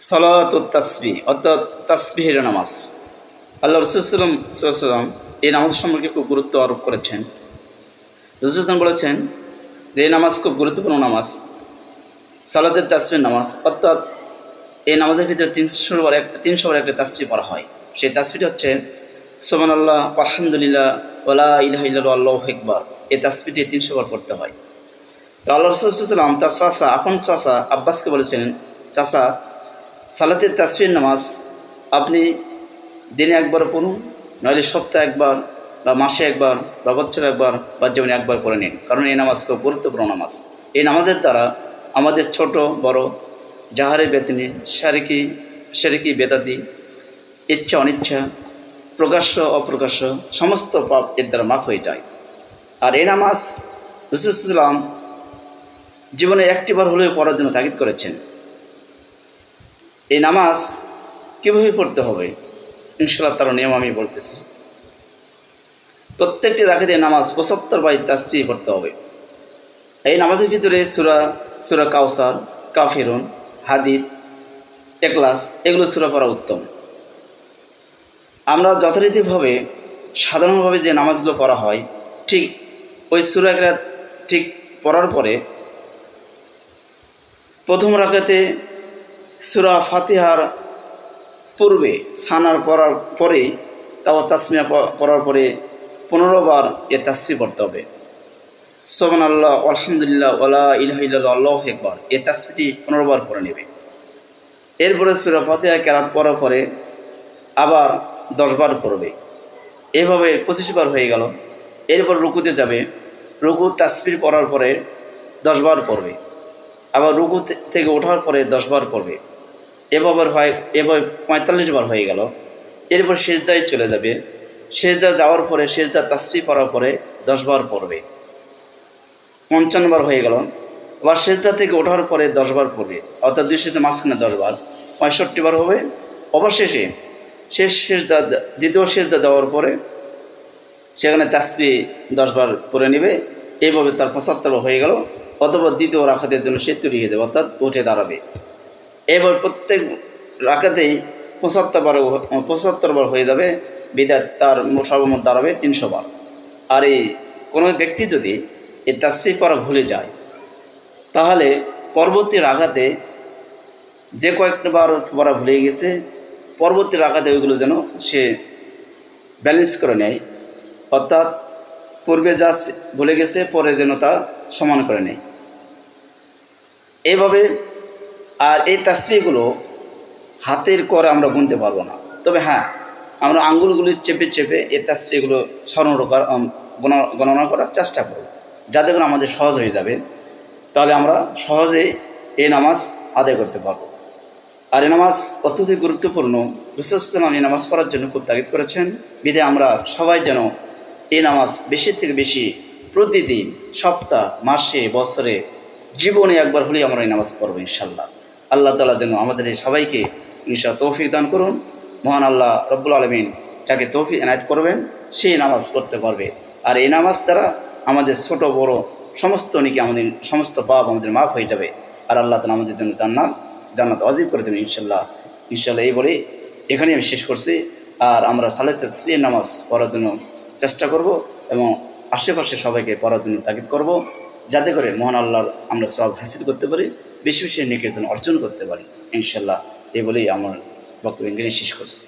সালাতুত তাসবিহ অর্থাৎ তাসবিহের নামাজ। আল্লাহ রাসূল সাল্লাল্লাহু এই নামাজ সম্পর্কে খুব গুরুত্ব আরোপ করেছেন। রাসূল বলেছেন যে এই নামাজ খুব গুরুত্বপূর্ণ নামাজ, সালাতুত তাসবিহ নামাজ। অর্থাৎ এই নামাজের ভিতরে 300 বার একটা তাসবিহ পড়া হয়। সেই তাসবিহটা হচ্ছে সুবহানাল্লাহ, আলহামদুলিল্লাহ, ওয়ালা ইলাহা ইল্লাল্লাহ, আল্লাহু আকবার। এই তাসবিহটি 300 বার পড়তে হয়। তো আল্লাহ রাসূল সাল্লাল্লাহু তার চাচা, আপন চাচা আব্বাসকে বলেছিলেন, চাচা, সালাতের তাসবিহ নামাজ আপনি দিনে একবার পড়ুন, নইলে সপ্তাহে একবার বা মাসে একবার বা বছরে একবার বা জীবনে একবার পড়ে নিন, কারণ এই নামাজ খুব গুরুত্বপূর্ণ নামাজ। এই নামাজের দ্বারা আমাদের ছোট বড় জাহারি বেতনি শারিকি বেদাতি, ইচ্ছা অনিচ্ছা, প্রকাশ্য অপ্রকাশ্য সমস্ত পাপ এর দ্বারা মাফ হয়ে যায়। আর এই নামাজ রাসূল সাল্লাল্লাহু জীবনে একটিবার হলেও পড়ার জন্য তাগিদ করেছেন। এই নামাজ কীভাবে পড়তে হবে ইনশাআল্লাহ তার নিয়ম আমি বলতেছি। প্রত্যেকটি রাকাতে নামাজ 75 বার তাসবিহ পড়তে হবে। এই নামাজের ভিতরে সূরা কাউসার, কাফিরুন, হাদিদ, ইখলাস এগুলো সূরা পড়া উত্তম। আমরা যথারীতিভাবে সাধারণভাবে যে নামাজগুলো পড়া হয়, ঠিক ওই সূরা ঠিক পড়ার পরে প্রথম রাকাতে সূরা ফাতিহার পূর্বে সানার পড়ার পরেই তাও তাসমিয়া পড়ার পরে 15 বার এ তাসবিহ পড়তে হবে। সুবহানাল্লাহ, আলহামদুলিল্লাহ, ওয়ালা ইলাহা ইল্লাল্লাহ, আল্লাহু আকবার। এই তাসবিহটি 15 বার পড়ে নেবে। এরপরে সূরা ফাতিহা কেরাত পড়ার পরে আবার 10 বার পড়বে। এভাবে 25 বার হয়ে গেল। এরপর রুকুতে যাবে, রুকু তাসবিহ পড়ার পরে 10 বার পড়বে। আবার রুকু থেকে ওঠার পরে 10 বার পড়বে। এভাবে 45 বার হয়ে গেল। এরপর সেজদায় চলে যাবে। সেজদা যাওয়ার পরে সেজদা তাসবিহ পড়ার পরে 10 বার পড়বে। 55 বার হয়ে গেল। আবার সেজদা থেকে ওঠার পরে 10 বার পড়বে, অর্থাৎ 2 সেজদা মাঝখানে 10 বার, 65 বার হবে। অবশেষে দ্বিতীয় সেজদা দেওয়ার পরে সেখানে তাসবিহ 10 বার পড়ে নেবে। এইভাবে তার 75 বার হয়ে গেল। অথবা দ্বিতীয় রাকাতের জন্য সে তৈরি হয়ে যাবে, অর্থাৎ উঠে দাঁড়াবে। এবার প্রত্যেক রাকাতেই 75 বার হয়ে যাবে, বিদায় তার সর্বমোট দাঁড়াবে 300 বার। আর এই কোনো ব্যক্তি যদি এই তাসবিহ পড়া ভুলে যায়, তাহলে পরবর্তী রাকাতে যে কয়েকবার পড়া ভুলে গেছে, পরবর্তী রাকাতে ওইগুলো যেন সে ব্যালেন্স করে নেয়, অর্থাৎ পূর্বে যা ভুলে গেছে পরে যেন তা সমান করে নেয় এইভাবে। আর এই তাসবিহগুলো হাতের করে আমরা গুনতে পারবো না, তবে হ্যাঁ, আমরা আঙ্গুলগুলি চেপে চেপে এই তাসবিহগুলো গণনা করার চেষ্টা করব, যাতে করে আমাদের সহজ হয়ে যাবে। তাহলে আমরা সহজেই এই নামাজ আদায় করতে পারব। আর এই নামাজ অত্যধিক গুরুত্বপূর্ণ। রাসূল সাল্লাল্লাহু এই নামাজ পড়ার জন্য খুব তাগিদ করেছেন। বিধায় আমরা সবাই যেন এই নামাজ বেশি থেকে বেশি প্রতিদিন, সপ্তাহ, মাসে, বছরে, জীবনে একবার হলেই আমরা এই নামাজ পড়ব ইনশাআল্লাহ। আল্লাহ তাআলা যেন আমাদের সবাইকে ইনশাআল্লাহ তৌফিক দান করুন। মহান আল্লাহ রব্বুল আলামিন যাকে তৌফিক এনায়েত করবেন সেই নামাজ পড়তে পারবে। আর এই নামাজ দ্বারা আমাদের ছোট বড় সমস্ত আমাদের সমস্ত পাপ আমাদের মাফ হয়ে যাবে। আর আল্লাহ তাআলা আমাদের জন্য জান্নাত ওয়াজিব করে দেবেন ইনশাআল্লাহ। এই বলে এখানেই আমি শেষ করছি। আর আমরা সালাতুত তাসবিহ নামাজ পড়ার জন্য চেষ্টা করব এবং আশেপাশে সবাইকে পড়ার জন্য তাগিদ করব, যাতে করে মহান আল্লাহর আমরা সব হাসিল করতে পারি, বেশি বেশি নেকির জন্য অর্জন করতে পারি ইনশাআল্লাহ। এই বলেই আমার বক্তব্য শেষ করছি।